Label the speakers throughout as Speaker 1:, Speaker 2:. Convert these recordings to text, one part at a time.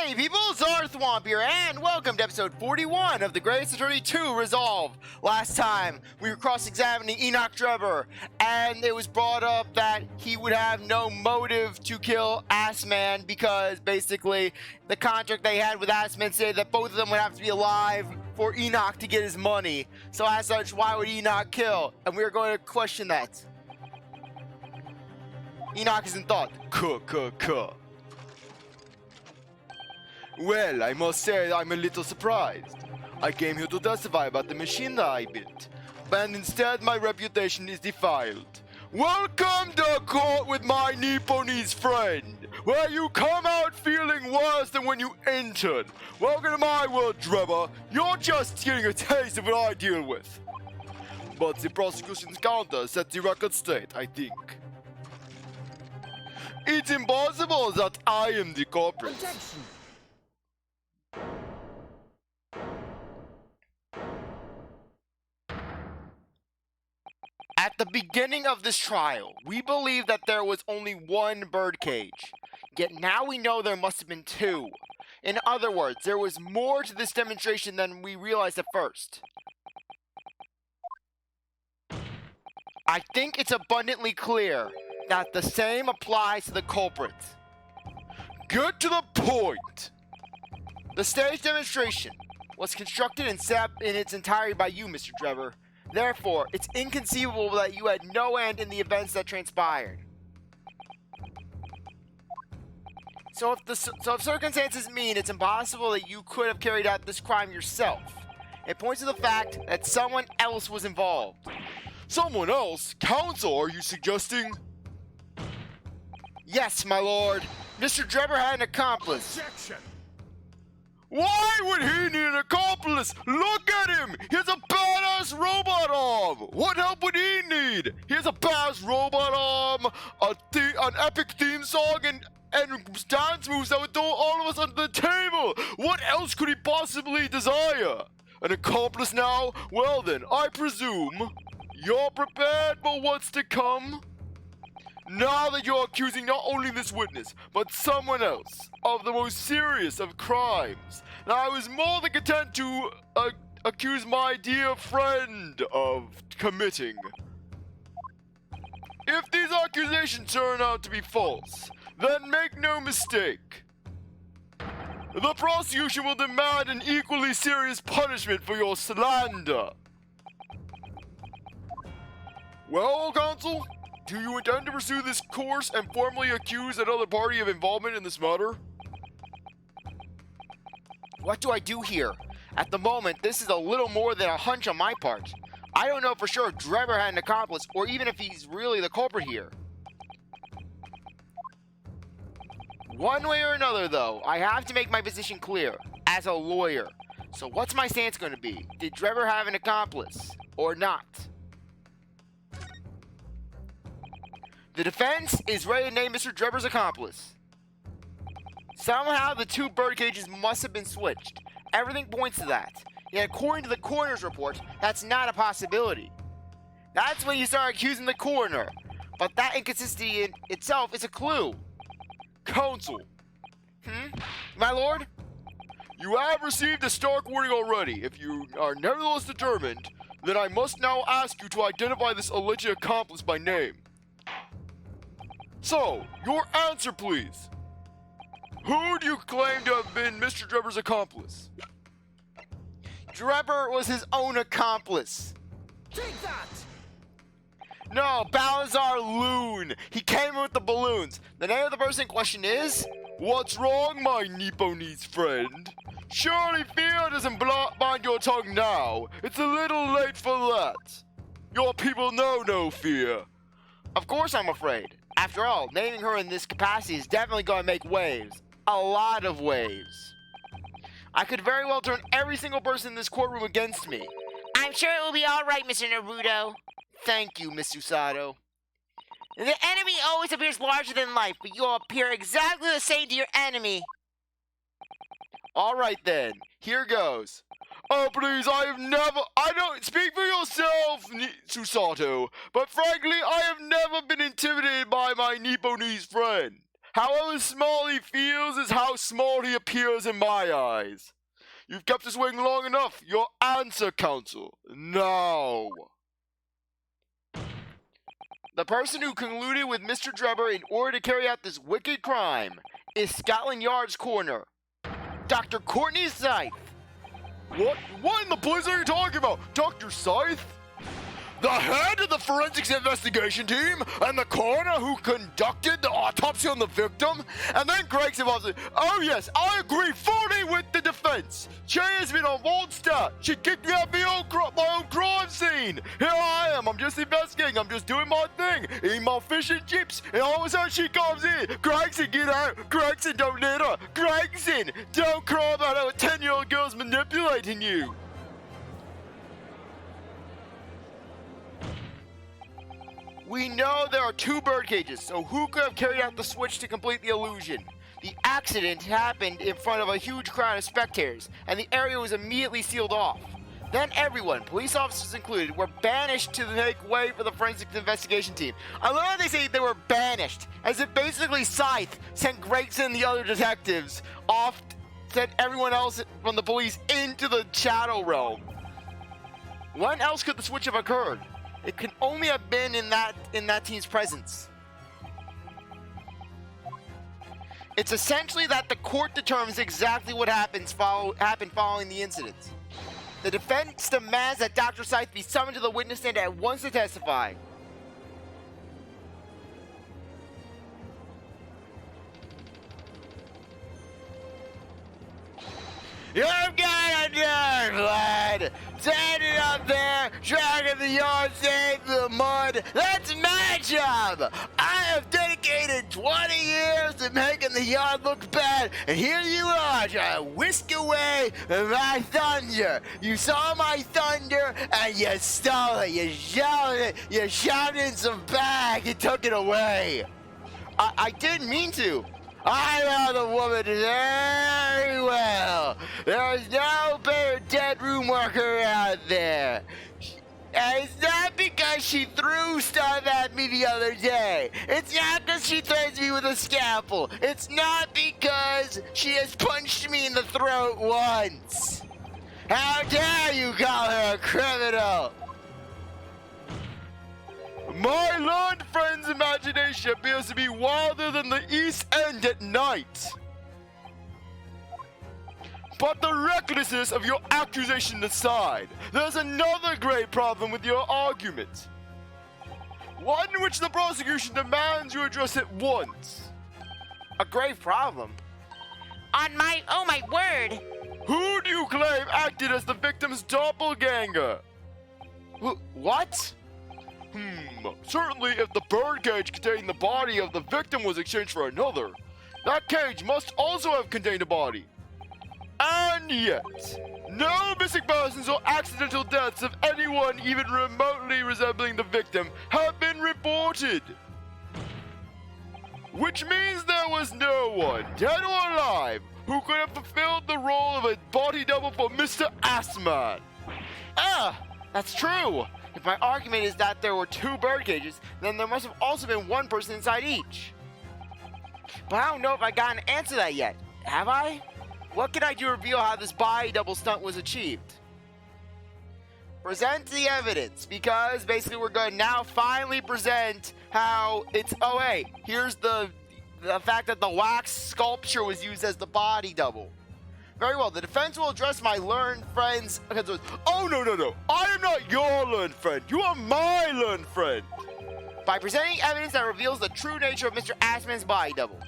Speaker 1: Hey people, CzarThwomp here, and welcome to episode 41 of The Greatest Attorney 2 Resolve. Last time, we were cross-examining Enoch Drebber, and it was brought up that he would have no motive to kill Assman because, basically, the contract they had with Assman said that both of them would have to be alive for Enoch to get his money. So as such, why would Enoch kill? And we are going to question that. Enoch is in thought. Well, I must say I'm a little surprised. I came here to testify about the machine that I built, but instead my reputation is defiled. Welcome to court with my Nipponese friend, where you come out feeling worse than when you entered. Welcome to my world, Drebber. You're just getting a taste of what I deal with. But the prosecution's counter sets the record straight, I think. It's impossible that I am the culprit.
Speaker 2: Objection.
Speaker 1: At the beginning of this trial, we believed that there was only one birdcage. Yet now we know there must have been two. In other words, there was more to this demonstration than we realized at first. I think it's abundantly clear that the same applies to the culprit. Get to the point! The stage demonstration was constructed and set up in its entirety by you, Mr. Drebber. Therefore, it's inconceivable that you had no hand in the events that transpired. So if circumstances mean it's impossible that you could have carried out this crime yourself, it points to the fact that someone else was involved. Someone else? Counsel, are you suggesting? Yes, my lord. Mr. Drebber had an accomplice.
Speaker 2: Objection.
Speaker 1: Why would he need an accomplice? Look at him! He has a badass robot arm! What help would he need? He has a badass robot arm, an epic theme song, and dance moves that would throw all of us under the table! What else could he possibly desire? An accomplice now? Well then, I presume you're prepared for what's to come? Now that you're accusing not only this witness, but someone else of the most serious of crimes, now I was more than content to accuse my dear friend of committing. If these accusations turn out to be false, then make no mistake. The prosecution will demand an equally serious punishment for your slander. Well, counsel? Do you intend to pursue this course and formally accuse another party of involvement in this matter? What do I do here? At the moment, this is a little more than a hunch on my part. I don't know for sure if Drebber had an accomplice, or even if he's really the culprit here. One way or another, though, I have to make my position clear, as a lawyer. So what's my stance going to be? Did Drebber have an accomplice, or not? The defense is ready to name Mr. Drebber's accomplice. Somehow the two birdcages must have been switched. Everything points to that. Yet according to the coroner's report, that's not a possibility. That's when you start accusing the coroner. But that inconsistency in itself is a clue. Counsel. My lord? You have received a stark warning already. If you are nevertheless determined, then I must now ask you to identify this alleged accomplice by name. So, your answer, please. Who do you claim to have been Mr. Drebber's accomplice? Drebber was his own accomplice.
Speaker 2: Take that.
Speaker 1: No, Balazar Loon. He came in with the balloons. The name of the person in question is? What's wrong, my Nipponese friend? Surely fear doesn't bind your tongue now. It's a little late for that. Your people know no fear. Of course I'm afraid. After all, naming her in this capacity is definitely going to make waves. A lot of waves. I could very well turn every single person in this courtroom against me.
Speaker 3: I'm sure it will be all right, Mr. Naruto.
Speaker 1: Thank you, Miss Usato.
Speaker 3: The enemy always appears larger than life, but you'll appear exactly the same to your enemy.
Speaker 1: All right then, here goes. Oh please, I don't, speak for yourself, Susato, but frankly, I have never been intimidated by my Nipponese friend. However small he feels is how small he appears in my eyes. You've kept us waiting long enough. Your answer, counsel. Now. The person who colluded with Mr. Drebber in order to carry out this wicked crime is Scotland Yard's coroner, Dr. Courtney Sithe. What in the blizzard are you talking about? Dr. Sithe? The head of the forensics investigation team and the coroner who conducted the autopsy on the victim? And then Greg's involved. Oh yes, I agree fully with the defense. She has been on bold stat. She kicked me out of my own crime scene. Here I am, I'm just investigating, I'm just doing my thing, eating my fish and chips, and all of a sudden she comes in. Gregson, get out. Gregson, don't litter. Gregson, don't cry about how a 10-year-old girl's manipulating you. We know there are 2 birdcages, so who could have carried out the switch to complete the illusion? The accident happened in front of a huge crowd of spectators, and the area was immediately sealed off. Then everyone, police officers included, were banished to make way for the forensics investigation team. I love how they say they were banished, as if basically Sithe sent Gregson and the other detectives off, sent everyone else from the police into the shadow realm. When else could the switch have occurred? It can only have been in that team's presence. It's essentially that the court determines exactly what happened following the incident. The defense demands that Dr. Sithe be summoned to the witness stand at once to testify. You've got a nerve, lad! Standing up there, dragging the yard save the mud. That's my job! I have dedicated 20 years to making the yard look bad, and here you are trying to whisk away my thunder. You saw my thunder, and you stole it. You shouted some back and took it away. I didn't mean to. I know the woman very well. There is no better dead room worker out there. And it's not because she threw stuff at me the other day. It's not because she threatens me with a scalpel. It's not because she has punched me in the throat once. How dare you call her a criminal? My learned friend's imagination appears to be wilder than the East End at night. But the recklessness of your accusation aside, there's another grave problem with your argument. One which the prosecution demands you address at once.
Speaker 3: A grave problem? Oh my word!
Speaker 1: Who do you claim acted as the victim's doppelganger? What? Certainly if the birdcage containing the body of the victim was exchanged for another, that cage must also have contained a body. And yet, no missing persons or accidental deaths of anyone even remotely resembling the victim have been reported. Which means there was no one, dead or alive, who could have fulfilled the role of a body double for Mr. Assman. That's true. If my argument is that there were 2 birdcages, then there must have also been one person inside each. But I don't know if I got an answer to that yet. Have I? What can I do to reveal how this body double stunt was achieved? Present the evidence, because basically we're going to now finally present how it's... Oh, hey, here's the fact that the wax sculpture was used as the body double. Very well, the defense will address my learned friend's... Oh, no. I am not your learned friend. You are my learned friend. By presenting evidence that reveals the true nature of Mr. Assman's body double.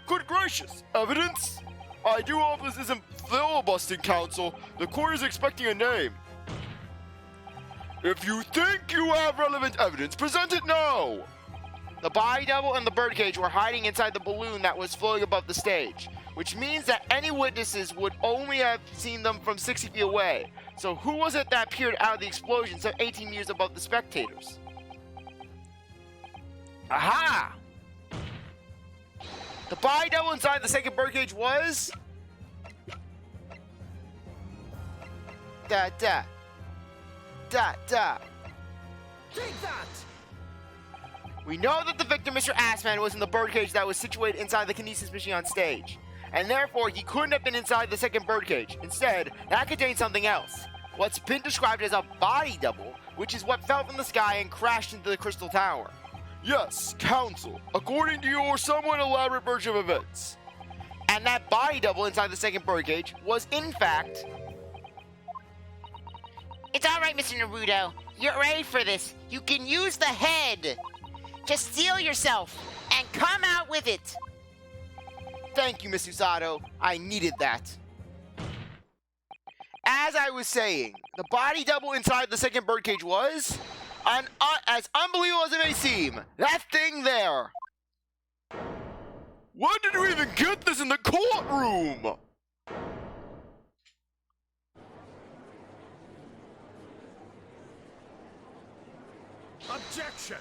Speaker 1: Good gracious, evidence? I do hope this isn't filibustering, counsel. The court is expecting a name. If you think you have relevant evidence, present it now. The body double and the birdcage were hiding inside the balloon that was floating above the stage, which means that any witnesses would only have seen them from 60 feet away. So who was it that appeared out of the explosion some 18 meters above the spectators? Aha! The body double inside the second birdcage was... Take that!
Speaker 3: We know that the victim, Mr. Assman, was in the birdcage that was situated inside the kinesis machine on stage, and therefore he couldn't have been inside the second birdcage. Instead, that contained something else. What's been described as a body double, which is what fell from the sky and crashed into the Crystal Tower.
Speaker 1: Yes, Counsel, according to your somewhat elaborate version of events.
Speaker 3: And that body double inside the second birdcage was, in fact... It's alright, Mr. Naruto. You're ready for this. You can use the head. Just steel yourself and come out with it. Thank you, Miss Usato. I needed that. As I was saying, the body double inside the second birdcage was... as unbelievable as it may seem, that thing there.
Speaker 1: When did you even get this in the courtroom?
Speaker 2: Objection!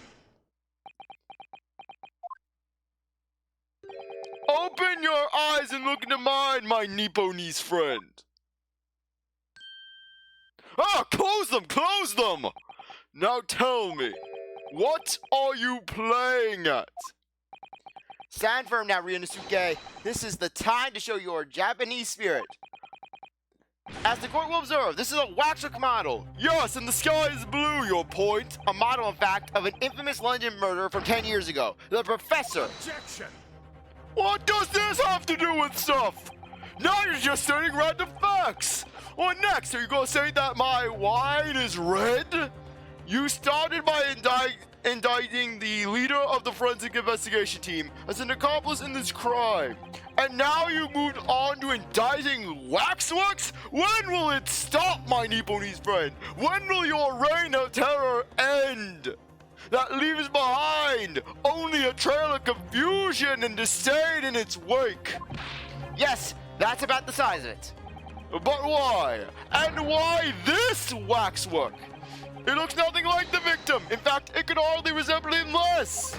Speaker 1: Open your eyes and look into mine, my Nipponese friend. Ah, close them, close them! Now tell me, what are you playing at?
Speaker 3: Stand firm now, Ryunosuke. This is the time to show your Japanese spirit. As the court will observe, this is a waxwork model.
Speaker 1: Yes, and the sky is blue, your point.
Speaker 3: A model, in fact, of an infamous London murder from 10 years ago. The professor.
Speaker 2: Objection!
Speaker 1: What does this have to do with stuff? Now you're just stating random facts. What next? Are you gonna say that my wine is red? You started by indicting the leader of the forensic investigation team as an accomplice in this crime. And now you moved on to indicting waxworks? When will it stop, my Nipponese friend? When will your reign of terror end? That leaves behind only a trail of confusion and disdain in its wake.
Speaker 3: Yes, that's about the size of it.
Speaker 1: But why? And why this waxwork? It looks nothing like the victim. In fact, it could hardly resemble him less.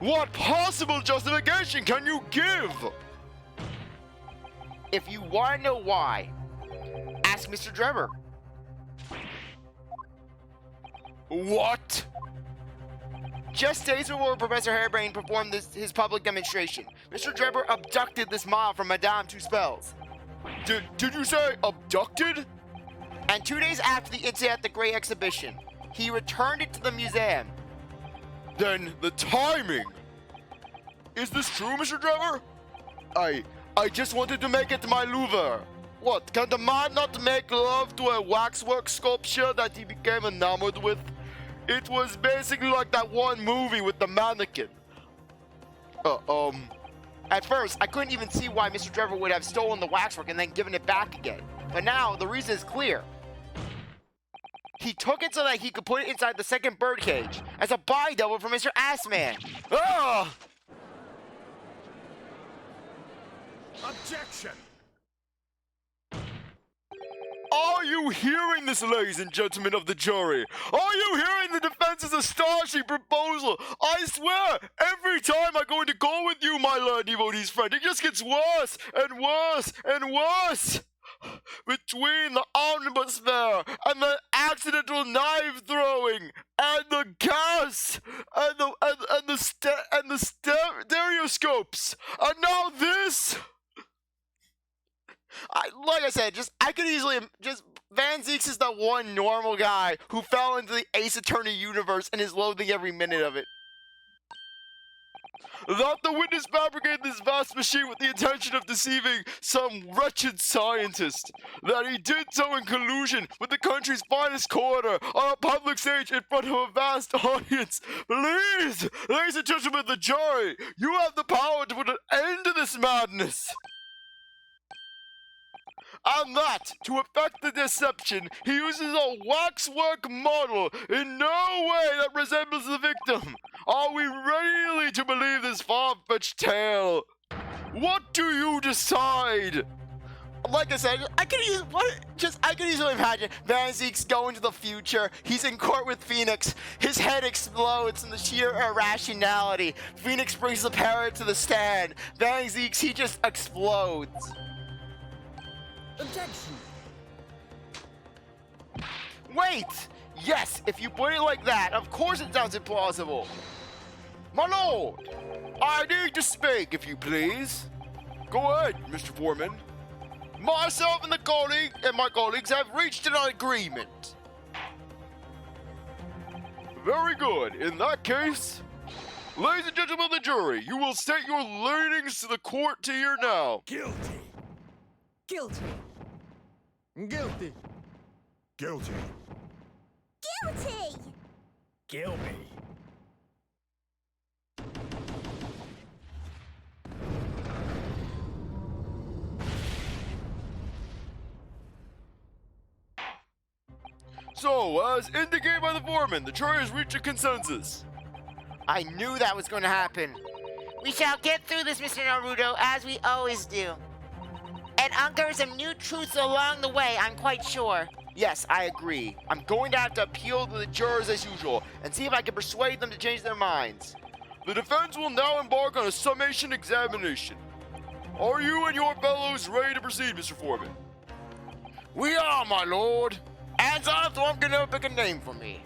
Speaker 1: What possible justification can you give?
Speaker 3: If you want to know why, ask Mr. Drebber.
Speaker 1: What?
Speaker 3: Just days before Professor Hairbrain performed his public demonstration, Mr. Drebber abducted this model from Madame Two Spells.
Speaker 1: Did you say abducted?
Speaker 3: And 2 days after the incident at the Great Exhibition, he returned it to the museum.
Speaker 1: Then the timing. Is this true, Mr. Drebber? I just wanted to make it my Louvre. What, can the man not make love to a waxwork sculpture that he became enamored with? It was basically like that one movie with the mannequin.
Speaker 3: At first, I couldn't even see why Mr. Drebber would have stolen the waxwork and then given it back again. But now, the reason is clear. He took it so that he could put it inside the second birdcage as a body double for Mr. Assman.
Speaker 1: Ah!
Speaker 2: Objection!
Speaker 1: Are you hearing this, ladies and gentlemen of the jury? Are you hearing the defense's astonishing proposal? I swear, every time I go into court with you, my Lord Devotee's friend, it just gets worse and worse and worse. Between the omnibus fare and the accidental knife throwing and the gas and the stereoscopes and now this.
Speaker 3: Like I said, I could easily Van Zieks is the one normal guy who fell into the Ace Attorney universe and is loathing every minute of it.
Speaker 1: That the witness fabricated this vast machine with the intention of deceiving some wretched scientist. That he did so in collusion with the country's finest coroner on a public stage in front of a vast audience. Please, ladies and gentlemen of the jury, you have the power to put an end to this madness. And that, to effect the deception, he uses a waxwork model in no way that resembles the victim. Are we really to believe this far-fetched tale? What do you decide?
Speaker 3: Like I said, I could easily imagine Van Zieks going to the future. He's in court with Phoenix. His head explodes in the sheer irrationality. Phoenix brings the parrot to the stand. Van Zieks, he just explodes.
Speaker 2: Objection!
Speaker 3: Wait! Yes, if you put it like that, of course it sounds implausible.
Speaker 1: My lord, I need to speak, if you please. Go ahead, Mr. Foreman. Myself and my colleagues have reached an agreement. Very good. In that case, ladies and gentlemen of the jury, you will state your leanings to the court to hear now.
Speaker 2: Guilty.
Speaker 4: Guilty.
Speaker 2: Guilty.
Speaker 5: Guilty.
Speaker 4: Guilty!
Speaker 2: Kill me.
Speaker 1: So, as indicated by the foreman, the jury has reached a consensus.
Speaker 3: I knew that was going to happen.
Speaker 6: We shall get through this, Mr. Naruto, as we always do. And uncover some new truths along the way, I'm quite sure.
Speaker 3: Yes, I agree. I'm going to have to appeal to the jurors as usual and see if I can persuade them to change their minds.
Speaker 1: The defense will now embark on a summation examination. Are you and your fellows ready to proceed, Mr. Foreman?
Speaker 3: We are, my lord. And CzarThwomp can never pick a name for me.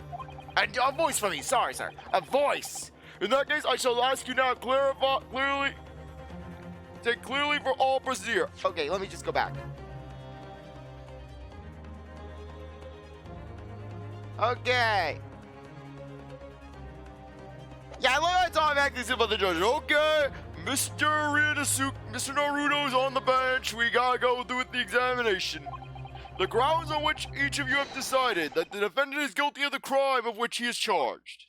Speaker 3: A voice for me, sorry, sir. A voice.
Speaker 1: In that case, I shall ask you now to clearly for all procedure.
Speaker 3: Okay, let me just go back. Okay.
Speaker 1: Yeah, I love how it's automatically about the judge. Okay, Mr. Naruto's on the bench. We gotta go through with the examination. The grounds on which each of you have decided that the defendant is guilty of the crime of which he is charged.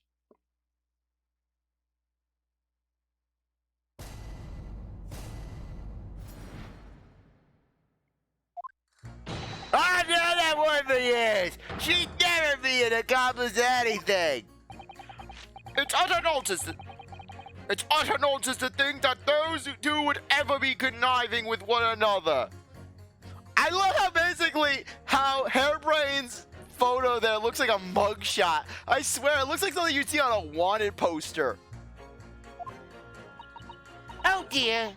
Speaker 3: I've known that woman for years. She'd never be an accomplice to anything.
Speaker 1: It's utter nonsense to think that those two would ever be conniving with one another.
Speaker 3: I love how Hairbrain's photo there looks like a mugshot. I swear, it looks like something you'd see on a wanted poster.
Speaker 6: Oh dear.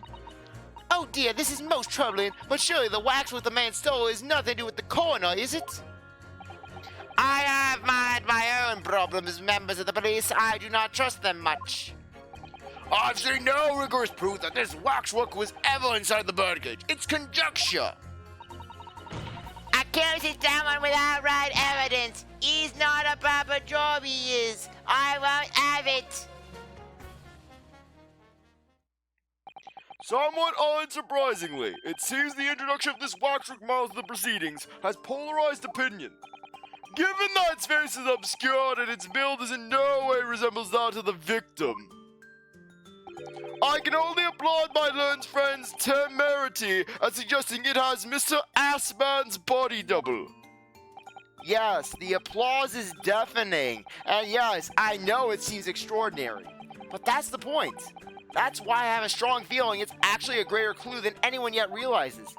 Speaker 6: Oh dear, this is most troubling, but surely the waxwork the man stole is nothing to do with the coroner, is it? I have my own problems, members of the police. I do not trust them much.
Speaker 1: I've seen no rigorous proof that this waxwork was ever inside the birdcage. It's conjecture.
Speaker 6: Accuse is someone without right evidence. He's not a proper job, he is. I won't have it.
Speaker 1: Somewhat unsurprisingly, it seems the introduction of this waxwork model to the proceedings has polarized opinion. Given that its face is obscured and its build is in no way resembles that of the victim, I can only applaud my learned friend's temerity at suggesting it has Mr. Assman's body double.
Speaker 3: Yes, the applause is deafening. And yes, I know it seems extraordinary. But that's the point. That's why I have a strong feeling it's actually a greater clue than anyone yet realizes.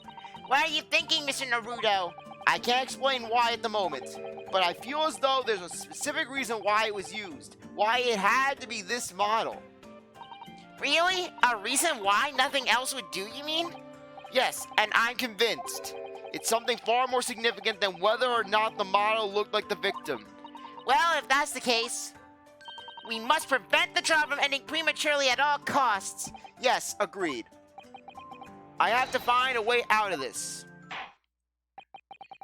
Speaker 6: What are you thinking, Mr. Naruto?
Speaker 3: I can't explain why at the moment, but I feel as though there's a specific reason why it was used. Why it had to be this model.
Speaker 6: Really? A reason why nothing else would do, you mean?
Speaker 3: Yes, and I'm convinced. It's something far more significant than whether or not the model looked like the victim.
Speaker 6: Well, if that's the case, we must prevent the trial from ending prematurely at all costs.
Speaker 3: Yes, agreed. I have to find a way out of this.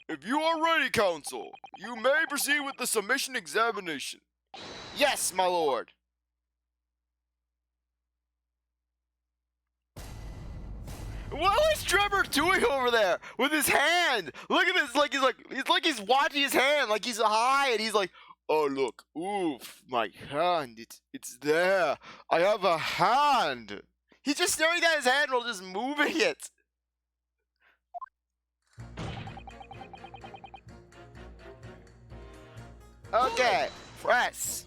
Speaker 1: If you are ready, counsel, you may proceed with the submission examination.
Speaker 3: Yes, my lord. What was Trevor doing over there with his hand? Look at this, he's watching his hand, like he's high, and he's like, oh look, oof, my hand, it's there. I have a hand. He's just staring at his hand while just moving it. Okay, press.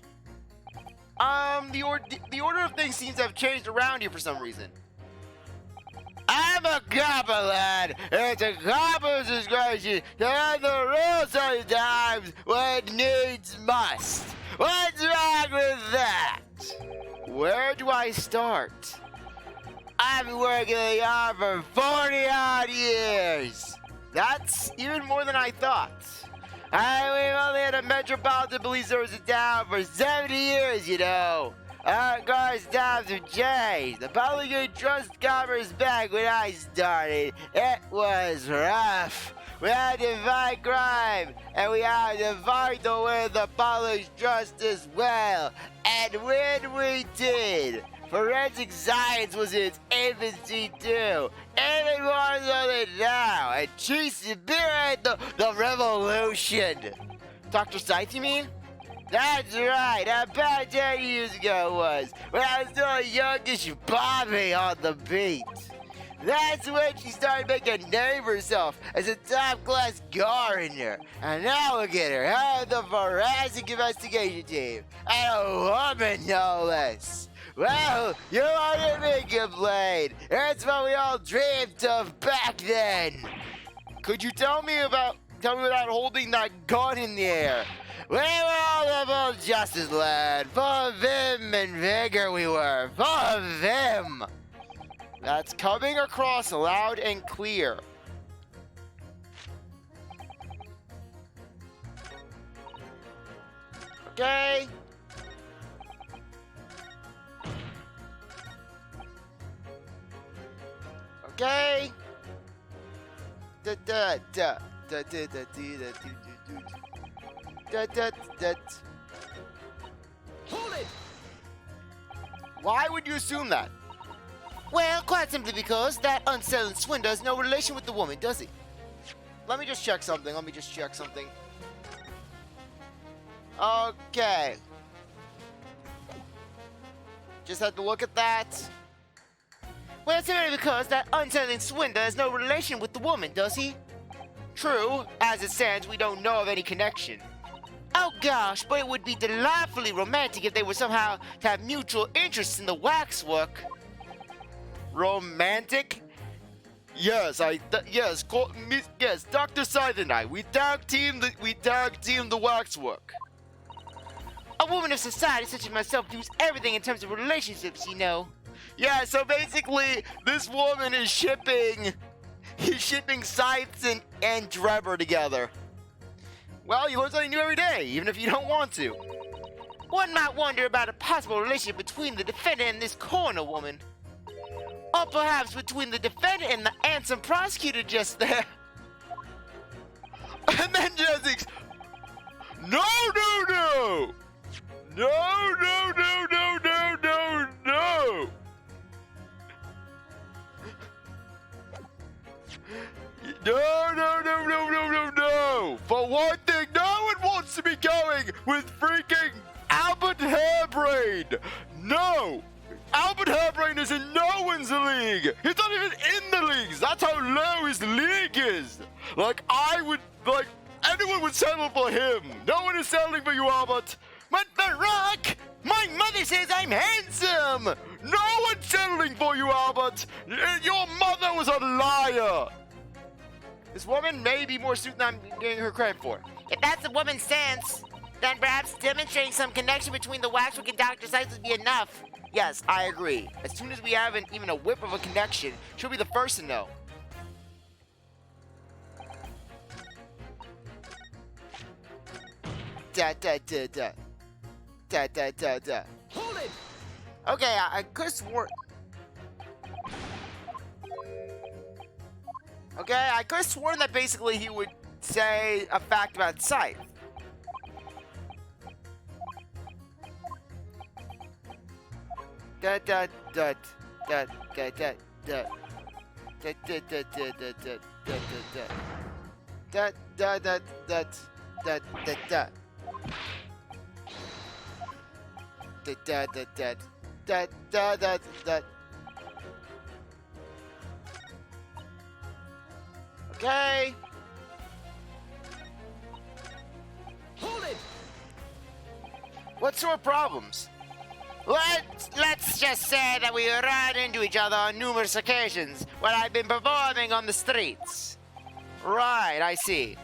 Speaker 3: The order of things seems to have changed around here for some reason. I'm a copper, lad. It's a copper's discretion to have the real sometimes when needs must. What's wrong with that? Where do I start? I've been working in the yard for 40-odd years. That's even more than I thought. We've only had a Metropolitan Police Service in town for 70 years, you know. Guys, times have changed. The public trust covers back when I started. It was rough. We had to fight crime, and we had to fight to win the public trust as well. And when we did, forensic science was in its infancy too. Even more so than now. And she spearheaded the revolution. Dr. Sithe, you mean? That's right, about 10 years ago it was, when I was still a youngish Bobby on the beat. That's when she started making a name for herself as a top-class gardener. And now look at her, head of the forensic investigation team. And a woman, no less. Well, you want me to complain. That's what we all dreamed of back then. Could you tell me without holding that gun in the air? We were all about justice, lad. Full of vim and vigor we were. Full of vim. That's coming across loud and clear. Okay. Okay. Da da da da da da da da da.
Speaker 2: Hold it!
Speaker 3: Why would you assume that?
Speaker 6: Well, quite simply because that unsettling swindler has no relation with the woman, does he?
Speaker 3: Let me just check something. Okay. Just had to look at that.
Speaker 6: Well, it's merely because that unsettling swindler has no relation with the woman, does he?
Speaker 3: True. As it stands, we don't know of any connection.
Speaker 6: Oh gosh, but it would be delightfully romantic if they were somehow to have mutual interests in the waxwork.
Speaker 3: Romantic? Yes, yes, Dr. Sithe and I, we tag team the waxwork.
Speaker 6: A woman of society such as myself views everything in terms of relationships, you know.
Speaker 3: Yeah, so basically, this woman is shipping Scythe and Drebber together. Well, you learn something new every day, even if you don't want to.
Speaker 6: One might wonder about a possible relationship between the defendant and this coroner woman. Or perhaps between the defendant and the handsome prosecutor just there.
Speaker 3: And then Jessica, no! No! For one thing, no one wants to be going with freaking Albert Hairbrain! No! Albert Hairbrain is in no one's league! He's not even in the leagues! That's how low his league is! Anyone would settle for him! No one is settling for you, Albert! But The Rock! My mother says I'm handsome! No one's settling for you, Albert! Your mother was a liar! This woman may be more suited than I'm giving her credit for.
Speaker 6: If that's the woman's stance, then perhaps demonstrating some connection between the waxwork and Dr. Sithe would be enough.
Speaker 3: Yes, I agree. As soon as we have even a whip of a connection, she'll be the first to know. Da da da da. Da da da da.
Speaker 2: Hold it!
Speaker 3: Okay, I could have sworn. Okay, I could have sworn that basically he would say a fact about Scythe. Da da da da da da da. Da da da da da da da da da da da da da da da. Da da da da da da da da. Okay.
Speaker 2: Hold it!
Speaker 3: What sort of problems?
Speaker 6: Let's just say that we ran into each other on numerous occasions when I've been performing on the streets.
Speaker 3: Right, I see.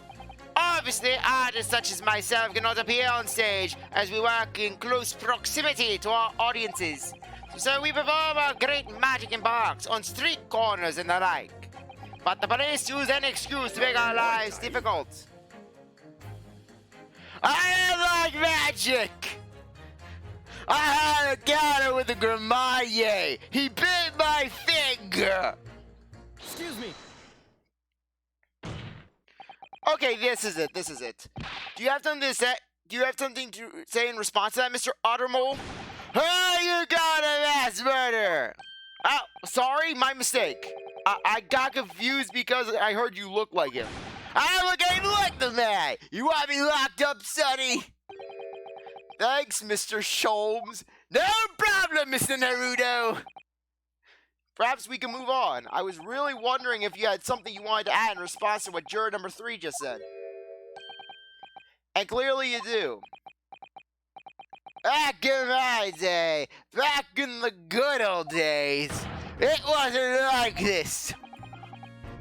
Speaker 6: Obviously, artists such as myself cannot appear on stage as we work in close proximity to our audiences. So we perform our great magic in parks, on street corners and the like. But the police use any excuse to make our lives difficult.
Speaker 3: I don't like magic! I had a encounter with a Gramaye. He bit my finger.
Speaker 2: Excuse me.
Speaker 3: Okay, this is it. Do you have something to say? In response to that, Mr. Ottermole? Oh, you got a mass murder! Oh, sorry, my mistake. I got confused because I heard you look like him. I look anything like the man! You want me locked up, Sonny? Thanks, Mr. Sholmes. No problem, Mr. Naruto! Perhaps we can move on. I was really wondering if you had something you wanted to add in response to what juror number 3 just said. And clearly you do. Back in my day, back in the good old days, it wasn't like this.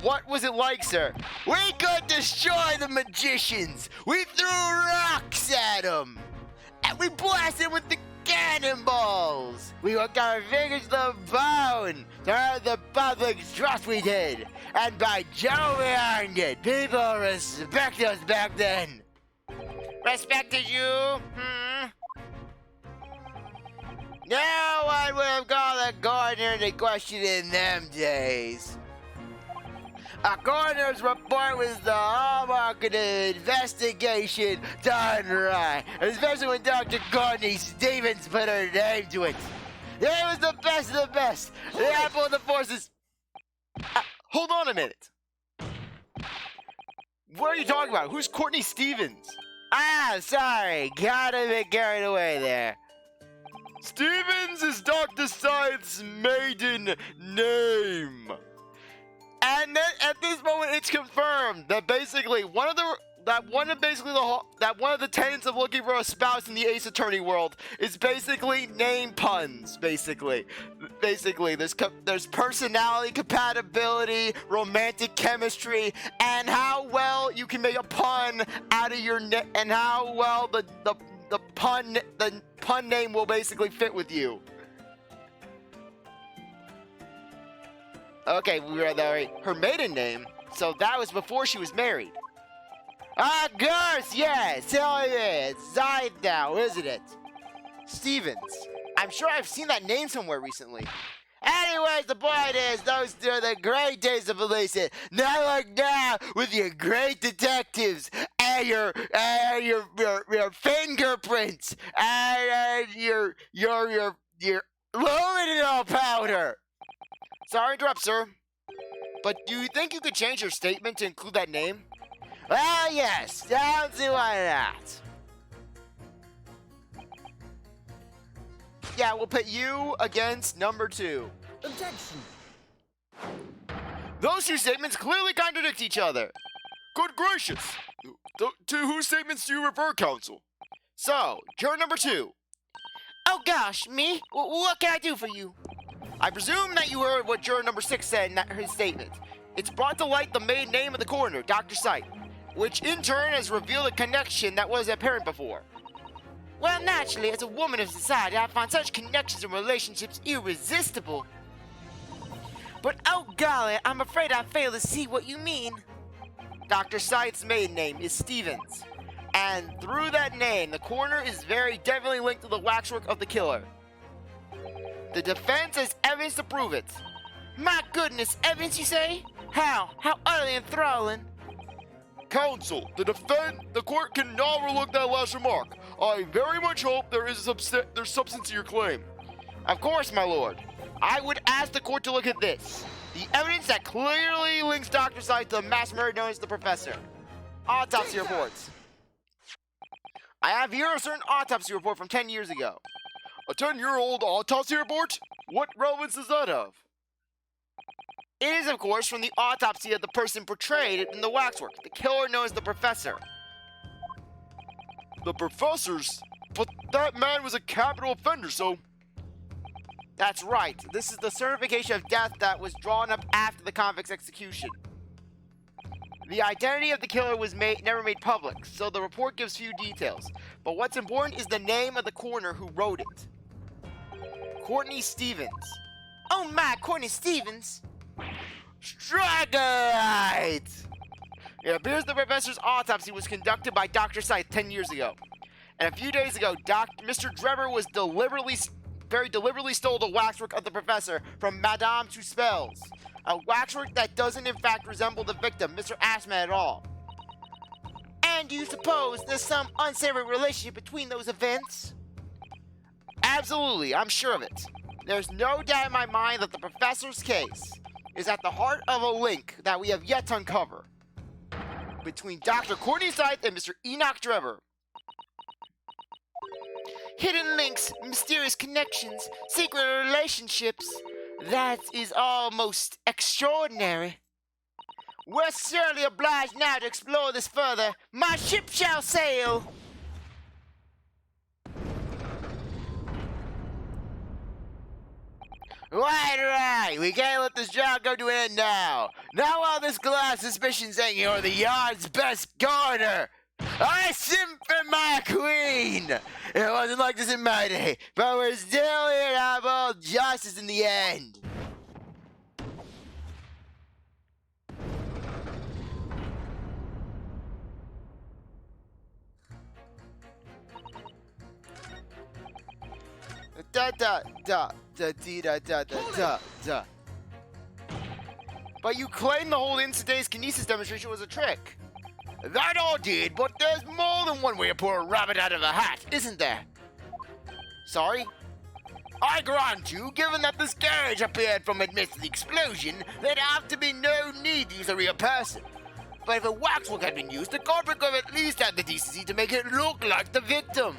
Speaker 3: What was it like, sir? We could destroy the magicians. We threw rocks at them. And we blasted with the cannonballs. We worked our fingers to the bone to earn the public's trust we did. And by Jove, we earned it. People respect us back then.
Speaker 6: Respected you?
Speaker 3: No one would have called a coroner into question in them days. A coroner's report was the hallmark of the investigation done right, especially when Dr. Courtney Sithe put her name to it. It was the best of the best. The apple of the forces. Hold on a minute. What are you talking about? Who's Courtney Sithe? Ah, sorry. Got a bit carried away there.
Speaker 1: Stevens is Dr. Scythe's maiden name.
Speaker 3: And then at this moment, it's confirmed that basically one of the tenets of looking for a spouse in the Ace Attorney world is basically name puns. Basically, there's personality compatibility, romantic chemistry, and how well you can make a pun out of your and how well the pun name will basically fit with you. Okay, we read that right. Her maiden name, so that was before she was married. Ah, girls, yes, hell yeah, it's Scythe now, isn't it? Stevens. I'm sure I've seen that name somewhere recently. Anyways, the point is, those are the great days of policing. Not like now with your great detectives and your fingerprints and your luminol powder. Sorry to interrupt, sir. But do you think you could change your statement to include that name? Well, yes. Don't see why not. Yeah, we'll put you against number 2.
Speaker 2: Objection.
Speaker 1: Those two statements clearly contradict each other. Good gracious! To whose statements do you refer, counsel?
Speaker 3: So, juror number 2.
Speaker 6: Oh gosh, me? What can I do for you?
Speaker 3: I presume that you heard what juror number 6 said in his statement. It's brought to light the maiden name of the coroner, Dr. Scythe, which in turn has revealed a connection that was apparent before.
Speaker 6: Well, naturally, as a woman of society, I find such connections and relationships irresistible. But oh golly, I'm afraid I fail to see what you mean.
Speaker 3: Dr. Scythe's maiden name is Stevens, and through that name, the coroner is very definitely linked to the waxwork of the killer. The defense has evidence to prove it.
Speaker 6: My goodness, evidence you say? How? How utterly enthralling.
Speaker 1: Counsel, the court cannot overlook that last remark. I very much hope there's substance to your claim.
Speaker 3: Of course, my lord. I would ask the court to look at this. The evidence that clearly links Dr. Scythe to the mass murder known as the Professor. Autopsy reports. I have here a certain autopsy report from 10 years ago.
Speaker 1: A 10-year-old autopsy report? What relevance does that have?
Speaker 3: It is, of course, from the autopsy of the person portrayed in the waxwork, the killer known as the Professor.
Speaker 1: The Professor's? But that man was a capital offender, so...
Speaker 3: That's right. This is the certification of death that was drawn up after the convict's execution. The identity of the killer was never made public, so the report gives few details. But what's important is the name of the coroner who wrote it. Courtney Sithe.
Speaker 6: Oh my, Courtney Sithe.
Speaker 3: Strike a light! It appears the professor's autopsy was conducted by Dr. Scythe 10 years ago. And a few days ago, Mr. Drebber was very deliberately stole the waxwork of the professor from Madame Tuspel's. A waxwork that doesn't in fact resemble the victim, Mr. Assman, at all. And do you suppose there's some unsavory relationship between those events? Absolutely, I'm sure of it. There's no doubt in my mind that the professor's case is at the heart of a link that we have yet to uncover between Dr. Courtney Sithe and Mr. Enoch Drebber. Hidden links, mysterious connections, secret relationships. That is almost extraordinary. We're certainly obliged now to explore this further. My ship shall sail! Right. We can't let this job go to an end now. Not while this glass suspicion's hanging over the yard's best gardener. I simp for my queen! It wasn't like this in my day, but we're still here to have all justice in the end. Da da da da dee da da da da da. But you claim the whole today's kinesis demonstration was a trick. That all did, but there's more than one way to pull a rabbit out of a hat, isn't there? Sorry? I grant you, given that this carriage appeared from amidst the explosion, there'd have to be no need to use a real person. But if a waxwork had been used, the culprit could have at least had the decency to make it look like the victim.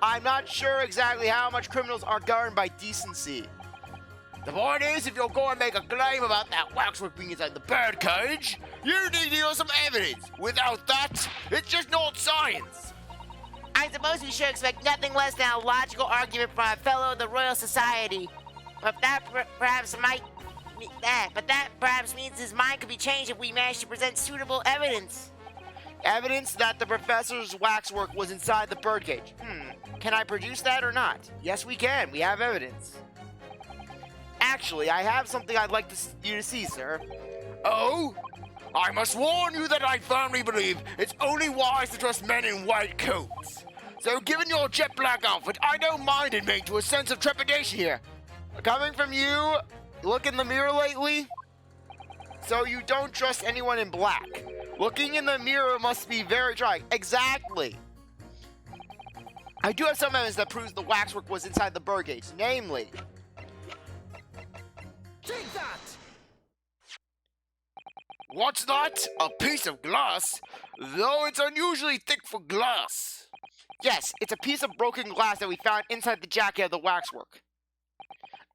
Speaker 3: I'm not sure exactly how much criminals are governed by decency. The point is, if you're going to make a claim about that waxwork being inside the birdcage, you need to use some evidence. Without that, it's just not science.
Speaker 6: I suppose we should expect nothing less than a logical argument from a fellow of the Royal Society. But that perhaps means his mind could be changed if we manage to present suitable evidence.
Speaker 3: Evidence that the professor's waxwork was inside the birdcage. Can I produce that or not? Yes, we can. We have evidence. Actually, I have something I'd like you to see, sir.
Speaker 1: Oh? I must warn you that I firmly believe it's only wise to trust men in white coats. So given your jet black outfit, I don't mind admitting to a sense of trepidation here.
Speaker 3: Coming from you, look in the mirror lately? So you don't trust anyone in black. Looking in the mirror must be very trying. Exactly. I do have some evidence that proves the waxwork was inside the birdcage, namely...
Speaker 2: Take that!
Speaker 1: What's that? A piece of glass? Though it's unusually thick for glass.
Speaker 3: Yes, it's a piece of broken glass that we found inside the jacket of the waxwork.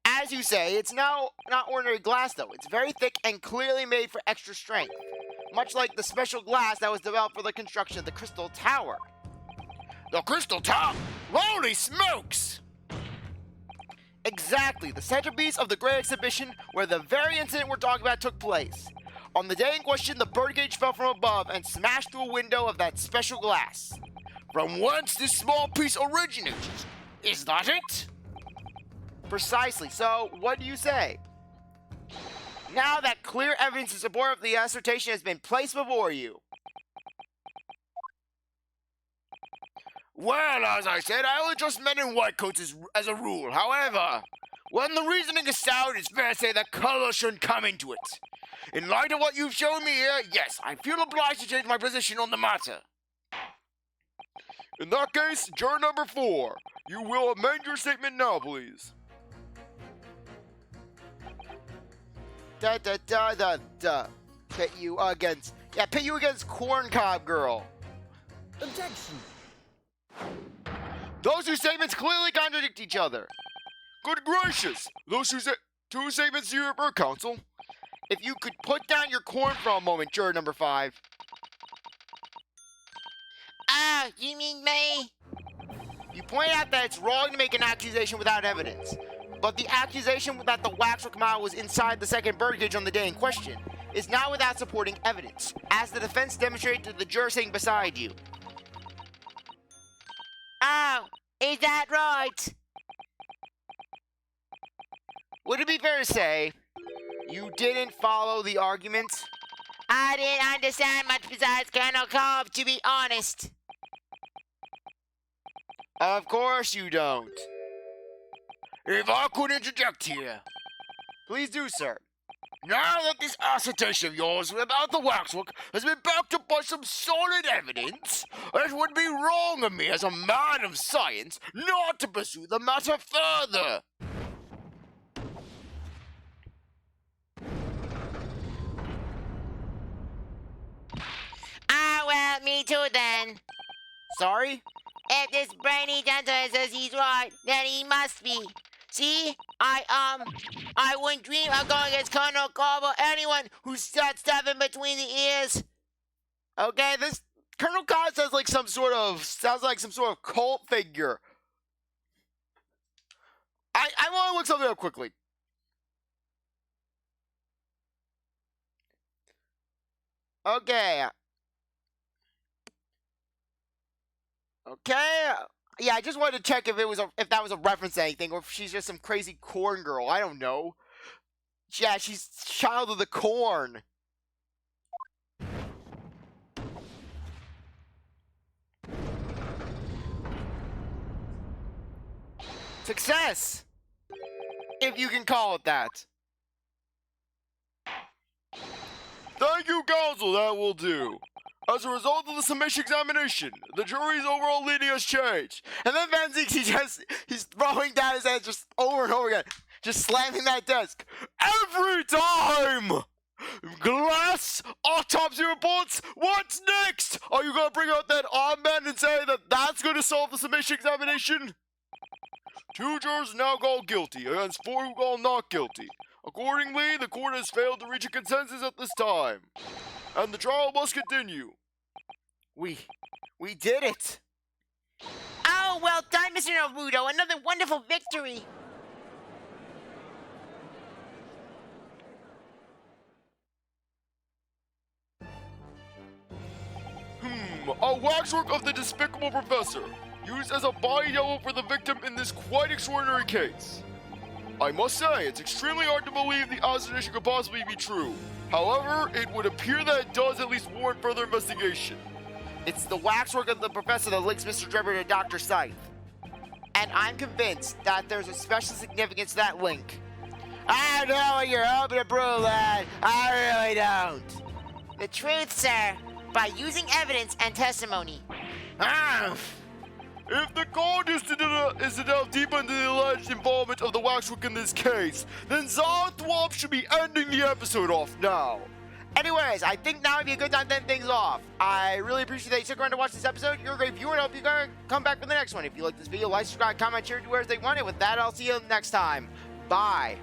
Speaker 3: As you say, it's now not ordinary glass though. It's very thick and clearly made for extra strength. Much like the special glass that was developed for the construction of the Crystal Tower.
Speaker 1: The Crystal Tower? Holy smokes!
Speaker 3: Exactly, the centerpiece of the Great Exhibition where the very incident we're talking about took place. On the day in question, the birdcage fell from above and smashed through a window of that special glass.
Speaker 1: From whence this small piece originated? Is that it?
Speaker 3: Precisely. So, what do you say? Now that clear evidence in support of the assertion has been placed before you.
Speaker 1: Well, as I said, I only trust men in white coats as a rule. However, when the reasoning is sound, it's fair to say that color shouldn't come into it. In light of what you've shown me here, yes, I feel obliged to change my position on the matter. In that case, juror number 4, you will amend your statement now, please.
Speaker 3: Da da da da da. Pit you against Corncob Girl.
Speaker 2: Objection!
Speaker 1: Those two statements clearly contradict each other. Good gracious! Those two statements to your counsel.
Speaker 3: If you could put down your corn for a moment, juror number 5.
Speaker 6: Oh, you mean me?
Speaker 3: You point out that it's wrong to make an accusation without evidence. But the accusation that the waxwork model was inside the second birdcage on the day in question is not without supporting evidence, as the defense demonstrated to the juror sitting beside you.
Speaker 6: Oh, is that right?
Speaker 3: Would it be fair to say you didn't follow the argument?
Speaker 6: I didn't understand much besides Colonel Cobb, to be honest.
Speaker 3: Of course you don't.
Speaker 1: If I could interject here.
Speaker 3: Please do, sir.
Speaker 1: Now that this assertion of yours about the waxwork has been backed up by some solid evidence, it would be wrong of me as a man of science not to pursue the matter further.
Speaker 6: Ah, well, me too then.
Speaker 3: Sorry?
Speaker 6: If this brainy gentleman says he's right, then he must be. See, I wouldn't dream of going against Colonel Cobb or anyone who's got stuff in between the ears.
Speaker 3: Okay, this Colonel Cobb sounds like some sort of cult figure. I want to look something up quickly. Okay. Okay. Yeah, I just wanted to check if that was a reference to anything, or if she's just some crazy corn girl. I don't know. Yeah, she's child of the corn. Success! If you can call it that.
Speaker 1: Thank you, counsel, that will do. As a result of the summation examination, the jury's overall leading has changed.
Speaker 3: And then Van Zeke, he's throwing down his head just over and over again. Just slamming that desk.
Speaker 1: Every time! Glass, autopsy reports, what's next? Are you gonna bring out that armband and say that that's gonna solve the summation examination? 2 jurors now called guilty against 4 who call not guilty. Accordingly, the court has failed to reach a consensus at this time. And the trial must continue.
Speaker 3: We did it.
Speaker 6: Oh, well done, Mr. Naruto. Another wonderful victory.
Speaker 1: A waxwork of the despicable professor, used as a body double for the victim in this quite extraordinary case. I must say, it's extremely hard to believe the assertion could possibly be true. However, it would appear that it does at least warrant further investigation.
Speaker 3: It's the waxwork of the professor that links Mr. Drebber to Dr. Sithe. And I'm convinced that there's a special significance to that link. I don't know what you're hoping to prove, lad. I really don't.
Speaker 6: The truth, sir, by using evidence and testimony.
Speaker 3: Ah!
Speaker 1: If the court is to delve deeper into the alleged involvement of the waxwork in this case, then CzarThwomp should be ending the episode off now.
Speaker 3: Anyways, I think now would be a good time to end things off. I really appreciate that you stuck around to watch this episode. You're a great viewer, and I hope you're going to come back for the next one. If you like this video, like, subscribe, comment, share, do whatever they want. And with that, I'll see you next time. Bye.